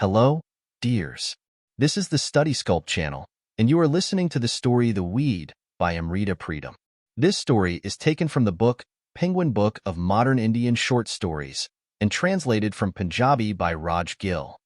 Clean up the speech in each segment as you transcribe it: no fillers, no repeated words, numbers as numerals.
Hello, dears. This is the Study Sculpt channel, and you are listening to the story The Weed by Amrita Pritam. This story is taken from the book Penguin Book of Modern Indian Short Stories and translated from Punjabi by Raj Gill.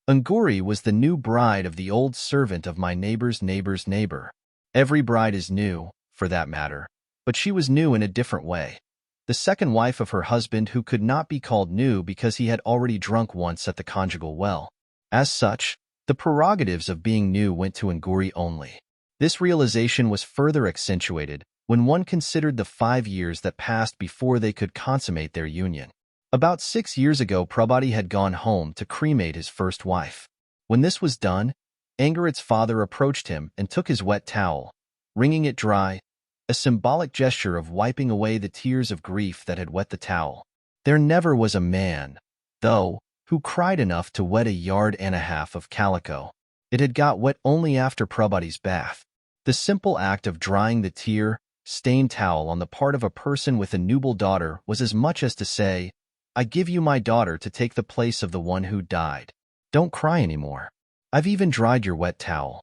Anguri was the new bride of the old servant of my neighbor's neighbor's neighbor. Every bride is new, for that matter, but she was new in a different way. The second wife of her husband who could not be called new because he had already drunk once at the conjugal well. As such, the prerogatives of being new went to Anguri only. This realization was further accentuated when one considered the 5 years that passed before they could consummate their union. About 6 years ago, Prabhati had gone home to cremate his first wife. When this was done, Angurit's father approached him and took his wet towel, wringing it dry, a symbolic gesture of wiping away the tears of grief that had wet the towel. There never was a man, though, who cried enough to wet 1.5 yards of calico. It had got wet only after Prabhati's bath. The simple act of drying the tear-stained towel on the part of a person with a nubile daughter was as much as to say, I give you my daughter to take the place of the one who died. Don't cry anymore. I've even dried your wet towel.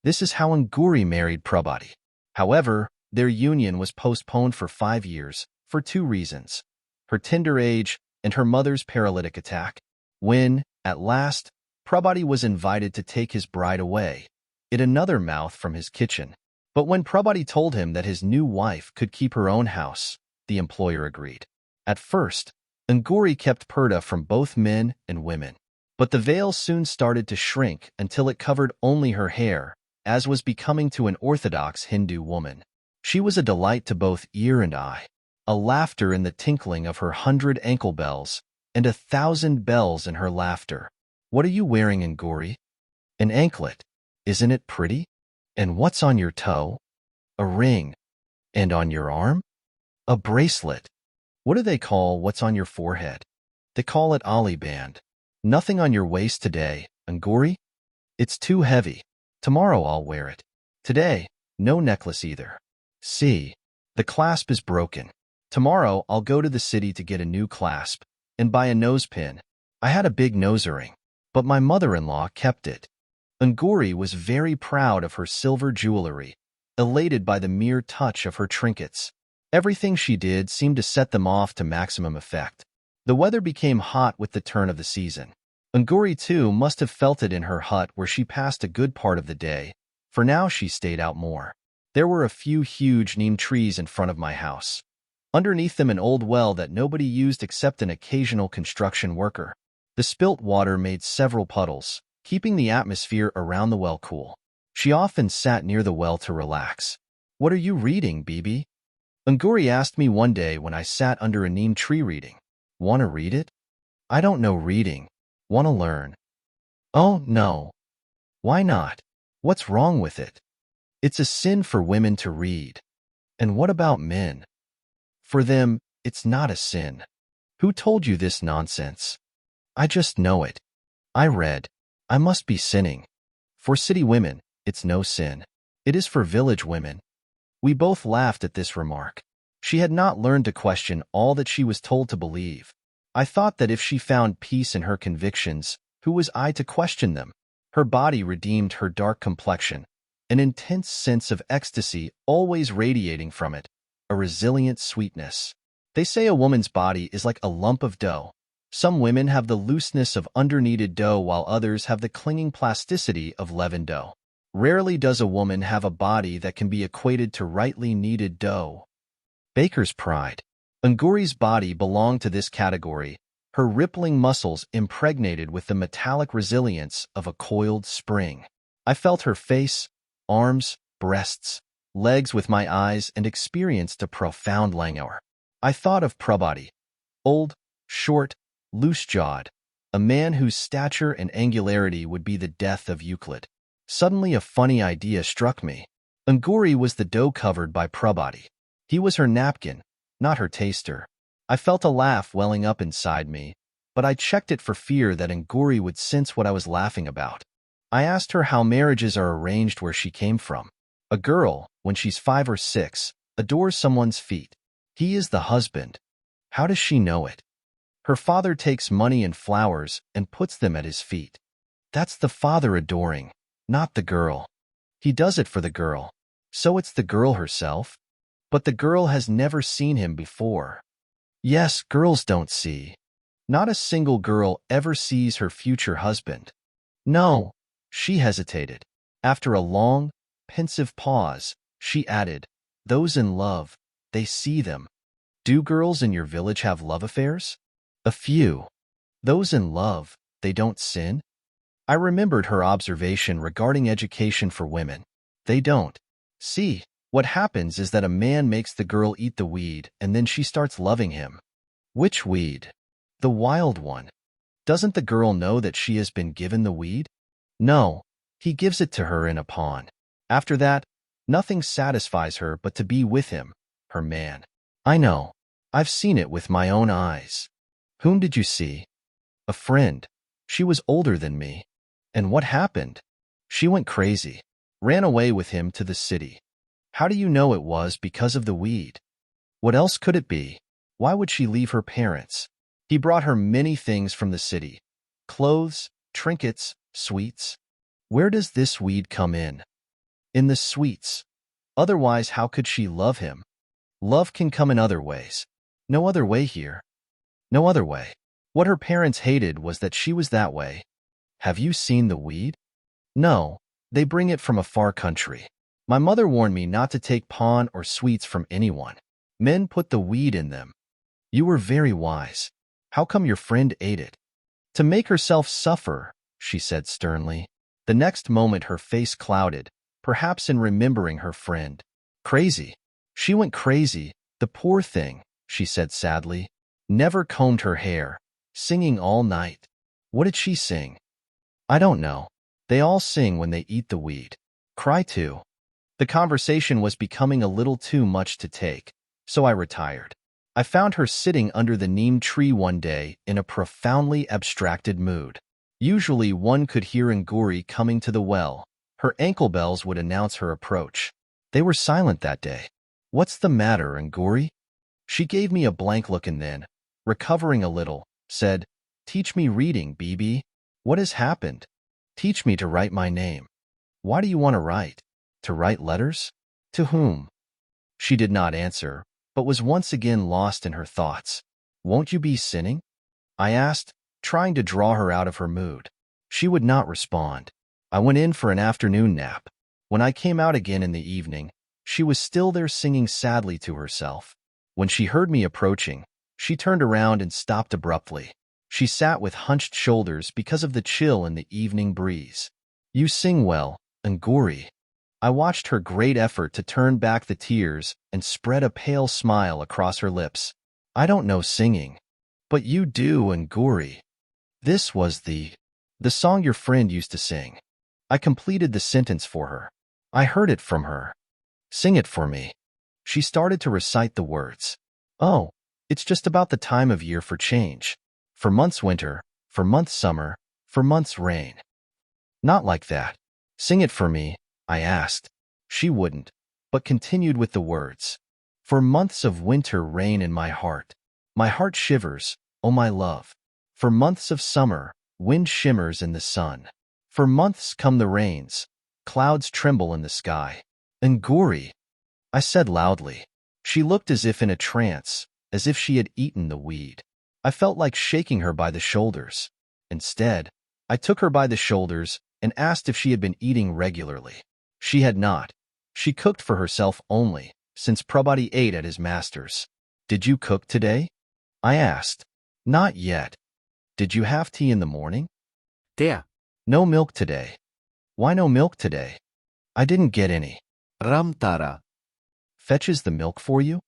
This is how Anguri married Prabhati. However, their union was postponed for 5 years, for 2 reasons: her tender age and her mother's paralytic attack. When, at last, Prabhati was invited to take his bride away, it another mouth from his kitchen. But when Prabhati told him that his new wife could keep her own house, the employer agreed. At first, Anguri kept purdah from both men and women. But the veil soon started to shrink until it covered only her hair, as was becoming to an orthodox Hindu woman. She was a delight to both ear and eye, a laughter in the tinkling of her 100 ankle bells, and 1,000 bells in her laughter. What are you wearing, Anguri? An anklet. Isn't it pretty? And what's on your toe? A ring. And on your arm? A bracelet. What do they call what's on your forehead? They call it Ali band. Nothing on your waist today, Anguri? It's too heavy. Tomorrow I'll wear it. Today, no necklace either. See, the clasp is broken. Tomorrow I'll go to the city to get a new clasp and buy a nose pin. I had a big nose ring, but my mother-in-law kept it. Anguri was very proud of her silver jewelry, elated by the mere touch of her trinkets. Everything she did seemed to set them off to maximum effect. The weather became hot with the turn of the season. Anguri, too, must have felt it in her hut where she passed a good part of the day, for now she stayed out more. There were a few huge neem trees in front of my house. Underneath them an old well that nobody used except an occasional construction worker. The spilt water made several puddles, keeping the atmosphere around the well cool. She often sat near the well to relax. What are you reading, Bibi? Anguri asked me one day when I sat under a neem tree reading. Want to read it? I don't know reading. Want to learn? Oh, no. Why not? What's wrong with it? It's a sin for women to read. And what about men? For them, it's not a sin. Who told you this nonsense? I just know it. I read. I must be sinning. For city women, it's no sin. It is for village women. We both laughed at this remark. She had not learned to question all that she was told to believe. I thought that if she found peace in her convictions, who was I to question them? Her body redeemed her dark complexion, an intense sense of ecstasy always radiating from it, a resilient sweetness. They say a woman's body is like a lump of dough. Some women have the looseness of under-kneaded dough while others have the clinging plasticity of leavened dough. Rarely does a woman have a body that can be equated to rightly kneaded dough. Baker's pride. Anguri's body belonged to this category, her rippling muscles impregnated with the metallic resilience of a coiled spring. I felt her face, arms, breasts, legs with my eyes and experienced a profound languor. I thought of Prabhati, old, short, loose-jawed, a man whose stature and angularity would be the death of Euclid. Suddenly a funny idea struck me. Anguri was the dough covered by Prabhati. He was her napkin, not her taster. I felt a laugh welling up inside me, but I checked it for fear that Anguri would sense what I was laughing about. I asked her how marriages are arranged where she came from. A girl, when she's 5 or 6, adores someone's feet. He is the husband. How does she know it? Her father takes money and flowers and puts them at his feet. That's the father adoring, not the girl. He does it for the girl. So it's the girl herself? But the girl has never seen him before. Yes, girls don't see. Not a single girl ever sees her future husband. No, she hesitated. After a long, pensive pause, she added, those in love, they see them. Do girls in your village have love affairs? A few. Those in love, they don't sin? I remembered her observation regarding education for women. They don't. See, what happens is that a man makes the girl eat the weed and then she starts loving him. Which weed? The wild one. Doesn't the girl know that she has been given the weed? No, he gives it to her in a pawn. After that, nothing satisfies her but to be with him, her man. I know. I've seen it with my own eyes. Whom did you see? A friend. She was older than me. And what happened? She went crazy. Ran away with him to the city. How do you know it was because of the weed? What else could it be? Why would she leave her parents? He brought her many things from the city. Clothes, trinkets, sweets. Where does this weed come in? In the sweets. Otherwise, how could she love him? Love can come in other ways. No other way here. No other way. What her parents hated was that she was that way. Have you seen the weed? No, they bring it from a far country. My mother warned me not to take pawn or sweets from anyone. Men put the weed in them. You were very wise. How come your friend ate it? To make herself suffer, she said sternly. The next moment her face clouded, perhaps in remembering her friend. Crazy. She went crazy, the poor thing, she said sadly. Never combed her hair, singing all night. What did she sing? I don't know. They all sing when they eat the weed. Cry too. The conversation was becoming a little too much to take, so I retired. I found her sitting under the neem tree one day in a profoundly abstracted mood. Usually one could hear Nguri coming to the well. Her ankle bells would announce her approach. They were silent that day. What's the matter, Nguri? She gave me a blank look and then, recovering a little, said, Teach me reading, Bibi. What has happened? Teach me to write my name. Why do you want to write? To write letters? To whom? She did not answer, but was once again lost in her thoughts. Won't you be sinning? I asked, trying to draw her out of her mood. She would not respond. I went in for an afternoon nap. When I came out again in the evening, she was still there singing sadly to herself. When she heard me approaching, she turned around and stopped abruptly. She sat with hunched shoulders because of the chill in the evening breeze. You sing well, Nguri. I watched her great effort to turn back the tears and spread a pale smile across her lips. I don't know singing. But you do, Nguri. This was the song your friend used to sing. I completed the sentence for her. I heard it from her. Sing it for me. She started to recite the words. Oh, it's just about the time of year for change. For months winter, for months summer, for months rain. Not like that. Sing it for me, I asked. She wouldn't, but continued with the words. For months of winter rain in my heart. My heart shivers, oh my love. For months of summer, wind shimmers in the sun. For months come the rains. Clouds tremble in the sky. Nguri, I said loudly. She looked as if in a trance, as if she had eaten the weed. I felt like shaking her by the shoulders. Instead, I took her by the shoulders and asked if she had been eating regularly. She had not. She cooked for herself only, since Prabhati ate at his master's. Did you cook today? I asked. Not yet. Did you have tea in the morning? Tea. No milk today. Why no milk today? I didn't get any. Ram Tara. Fetches the milk for you?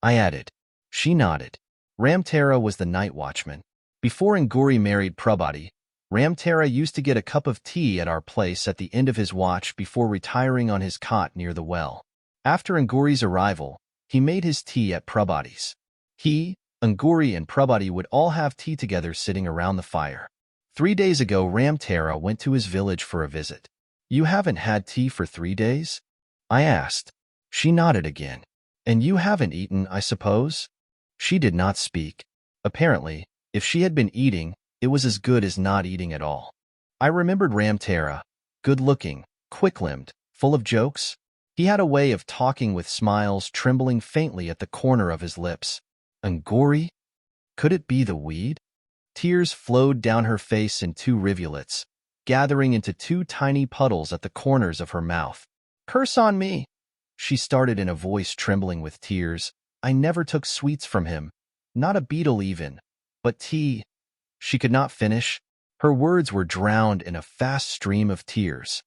I added. She nodded. Ramtara was the night watchman. Before Nguri married Prabhati, Ramtara used to get a cup of tea at our place at the end of his watch before retiring on his cot near the well. After Nguri's arrival, he made his tea at Prabhati's. He, Nguri, and Prabhati would all have tea together sitting around the fire. 3 days ago, Ramtara went to his village for a visit. You haven't had tea for 3 days? I asked. She nodded again. And you haven't eaten, I suppose? She did not speak. Apparently, If she had been eating, it was as good as not eating at all. I remembered Ramtara, good-looking, quick-limbed, full of jokes. He had a way of talking with smiles trembling faintly at the corner of his lips. Angori? Could it be the weed? Tears flowed down her face in two rivulets, gathering into two tiny puddles at the corners of her mouth. Curse on me! She started in a voice trembling with tears. I never took sweets from him, not a beetle even, but tea. She could not finish. Her words were drowned in a fast stream of tears.